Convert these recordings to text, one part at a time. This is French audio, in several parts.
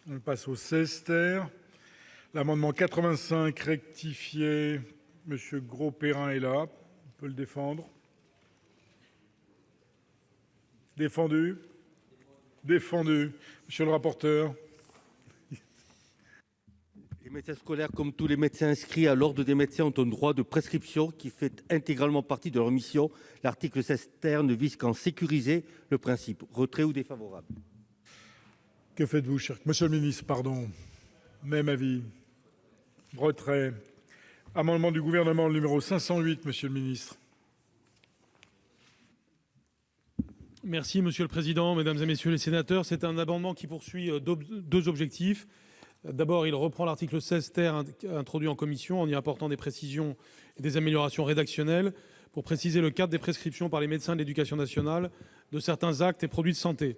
On passe au 16 ter. L'amendement 85 rectifié, Monsieur Gros-Perrin est là. On peut le défendre. Défendu. Défendu. Monsieur le rapporteur. Les médecins scolaires, comme tous les médecins inscrits à l'ordre des médecins, ont un droit de prescription qui fait intégralement partie de leur mission. L'article 16 ter ne vise qu'à en sécuriser le principe. Retrait ou défavorable? Que faites-vous, cher Monsieur le ministre? Pardon. Même avis. Retrait. Amendement du gouvernement numéro 508, Monsieur le ministre. Merci, Monsieur le Président, Mesdames et Messieurs les sénateurs. C'est un amendement qui poursuit deux objectifs. D'abord, il reprend l'article 16 ter introduit en commission en y apportant des précisions et des améliorations rédactionnelles pour préciser le cadre des prescriptions par les médecins de l'éducation nationale de certains actes et produits de santé.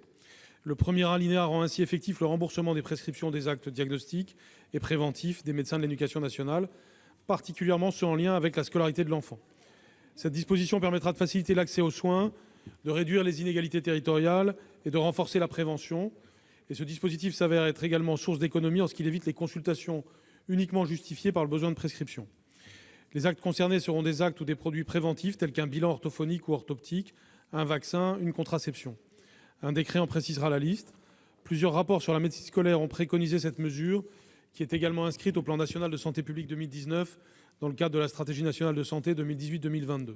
Le premier alinéa rend ainsi effectif le remboursement des prescriptions des actes diagnostiques et préventifs des médecins de l'éducation nationale, particulièrement ceux en lien avec la scolarité de l'enfant. Cette disposition permettra de faciliter l'accès aux soins, de réduire les inégalités territoriales et de renforcer la prévention. Et ce dispositif s'avère être également source d'économie en ce qu'il évite les consultations uniquement justifiées par le besoin de prescription. Les actes concernés seront des actes ou des produits préventifs tels qu'un bilan orthophonique ou orthoptique, un vaccin, une contraception. Un décret en précisera la liste. Plusieurs rapports sur la médecine scolaire ont préconisé cette mesure, qui est également inscrite au plan national de santé publique 2019 dans le cadre de la stratégie nationale de santé 2018-2022.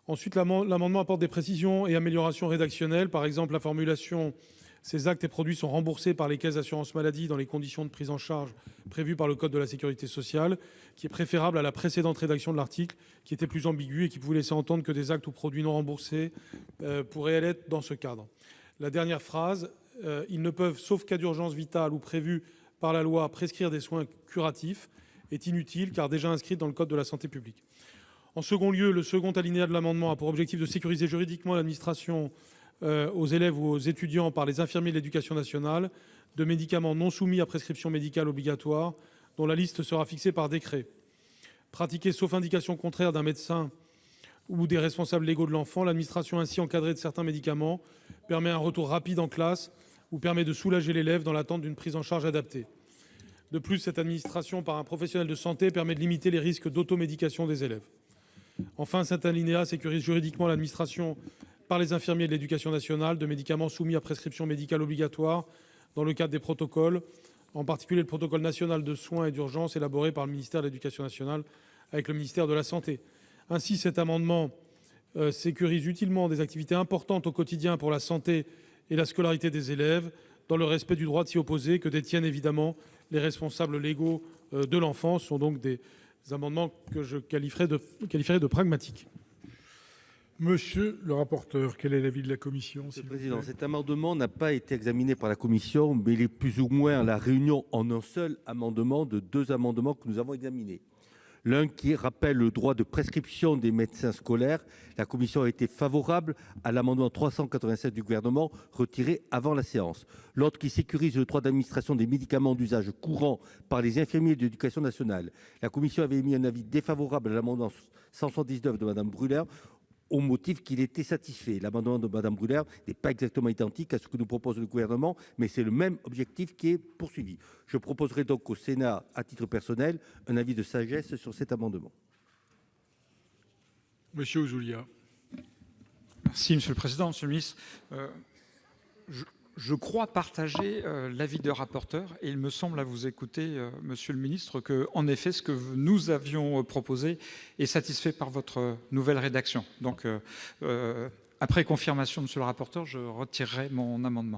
Ensuite, l'amendement apporte des précisions et améliorations rédactionnelles. Par exemple, la formulation « Ces actes et produits sont remboursés par les caisses d'assurance maladie dans les conditions de prise en charge prévues par le Code de la sécurité sociale », qui est préférable à la précédente rédaction de l'article, qui était plus ambiguë et qui pouvait laisser entendre que des actes ou produits non remboursés pourraient être dans ce cadre. La dernière phrase « Ils ne peuvent, sauf cas d'urgence vitale ou prévue par la loi, prescrire des soins curatifs » est inutile, car déjà inscrite dans le Code de la santé publique. En second lieu, le second alinéa de l'amendement a pour objectif de sécuriser juridiquement l'administration aux élèves ou aux étudiants par les infirmiers de l'éducation nationale de médicaments non soumis à prescription médicale obligatoire, dont la liste sera fixée par décret. Pratiquée sauf indication contraire d'un médecin ou des responsables légaux de l'enfant, l'administration ainsi encadrée de certains médicaments permet un retour rapide en classe ou permet de soulager l'élève dans l'attente d'une prise en charge adaptée. De plus, cette administration par un professionnel de santé permet de limiter les risques d'automédication des élèves. Enfin, cet alinéa sécurise juridiquement l'administration par les infirmiers de l'éducation nationale de médicaments soumis à prescription médicale obligatoire dans le cadre des protocoles, en particulier le protocole national de soins et d'urgence élaboré par le ministère de l'Éducation nationale avec le ministère de la Santé. Ainsi, cet amendement sécurise utilement des activités importantes au quotidien pour la santé et la scolarité des élèves, dans le respect du droit de s'y opposer que détiennent évidemment les responsables légaux de l'enfant. Ce sont donc des amendements que je qualifierais de pragmatiques. Monsieur le rapporteur, quel est l'avis de la commission? Monsieur le Président, cet amendement n'a pas été examiné par la commission, mais il est plus ou moins à la réunion en un seul amendement de deux amendements que nous avons examinés. L'un qui rappelle le droit de prescription des médecins scolaires. La commission a été favorable à l'amendement 387 du gouvernement, retiré avant la séance. L'autre qui sécurise le droit d'administration des médicaments d'usage courant par les infirmiers de l'éducation nationale. La commission avait émis un avis défavorable à l'amendement 179 de Mme Brûlère, au motif qu'il était satisfait. L'amendement de Mme Brûlère n'est pas exactement identique à ce que nous propose le gouvernement, mais c'est le même objectif qui est poursuivi. Je proposerai donc au Sénat, à titre personnel, un avis de sagesse sur cet amendement. Monsieur Ouzoulias. Merci, Monsieur le Président. Monsieur le ministre, je crois partager l'avis de rapporteur et il me semble à vous écouter, Monsieur le ministre, qu'en effet, ce que nous avions proposé est satisfait par votre nouvelle rédaction. Donc, après confirmation, Monsieur le rapporteur, je retirerai mon amendement.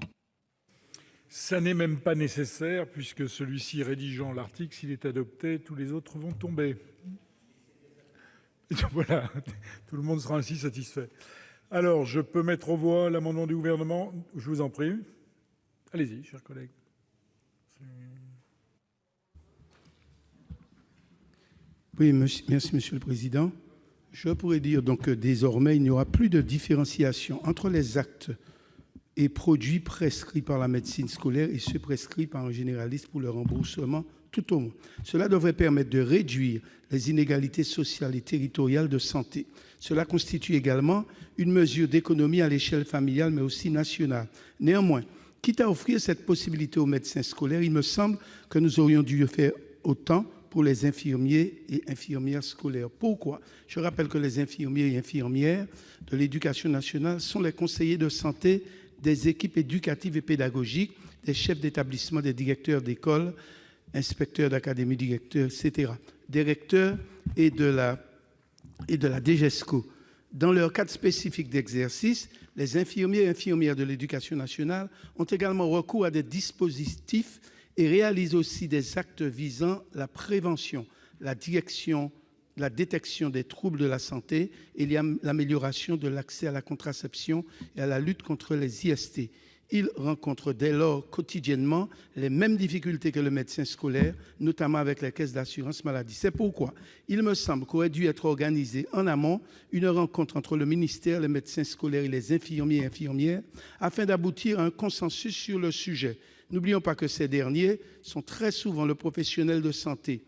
Ça n'est même pas nécessaire, puisque celui-ci rédigeant l'article, s'il est adopté, tous les autres vont tomber. Et donc, voilà, tout le monde sera ainsi satisfait. Alors, je peux mettre aux voix l'amendement du gouvernement. Je vous en prie. Allez-y, chers collègues. Oui, merci, Monsieur le Président. Je pourrais dire donc que désormais, il n'y aura plus de différenciation entre les actes et produits prescrits par la médecine scolaire et ceux prescrits par un généraliste pour le remboursement tout au moins. Cela devrait permettre de réduire les inégalités sociales et territoriales de santé. Cela constitue également une mesure d'économie à l'échelle familiale, mais aussi nationale. Néanmoins, Quitte à offrir cette possibilité aux médecins scolaires, il me semble que nous aurions dû faire autant pour les infirmiers et infirmières scolaires. Pourquoi ? Je rappelle que les infirmiers et infirmières de l'Éducation nationale sont les conseillers de santé des équipes éducatives et pédagogiques, des chefs d'établissement, des directeurs d'école, inspecteurs d'académie, directeurs, etc., des recteurs et de la DGESCO. Dans leur cadre spécifique d'exercice, les infirmiers et infirmières de l'Éducation nationale ont également recours à des dispositifs et réalisent aussi des actes visant la prévention, la détection des troubles de la santé et l'amélioration de l'accès à la contraception et à la lutte contre les IST. Ils rencontrent dès lors quotidiennement les mêmes difficultés que le médecin scolaire, notamment avec les caisses d'assurance maladie. C'est pourquoi il me semble qu'aurait dû être organisée en amont une rencontre entre le ministère, les médecins scolaires et les infirmiers et infirmières afin d'aboutir à un consensus sur le sujet. N'oublions pas que ces derniers sont très souvent le professionnel de santé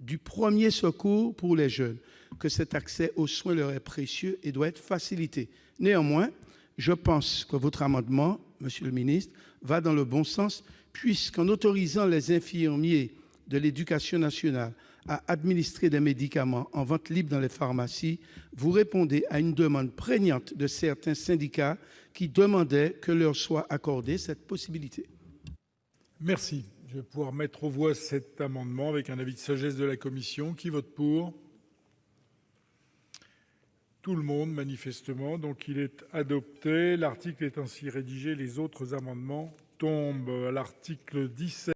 du premier secours pour les jeunes, que cet accès aux soins leur est précieux et doit être facilité. Néanmoins, je pense que votre amendement, Monsieur le ministre, va dans le bon sens, puisqu'en autorisant les infirmiers de l'Éducation nationale à administrer des médicaments en vente libre dans les pharmacies, vous répondez à une demande prégnante de certains syndicats qui demandaient que leur soit accordée cette possibilité. Merci. Je vais pouvoir mettre aux voix cet amendement avec un avis de sagesse de la commission. Qui vote pour ? Tout le monde, manifestement. Donc, il est adopté. L'article est ainsi rédigé. Les autres amendements tombent. À l'article 17.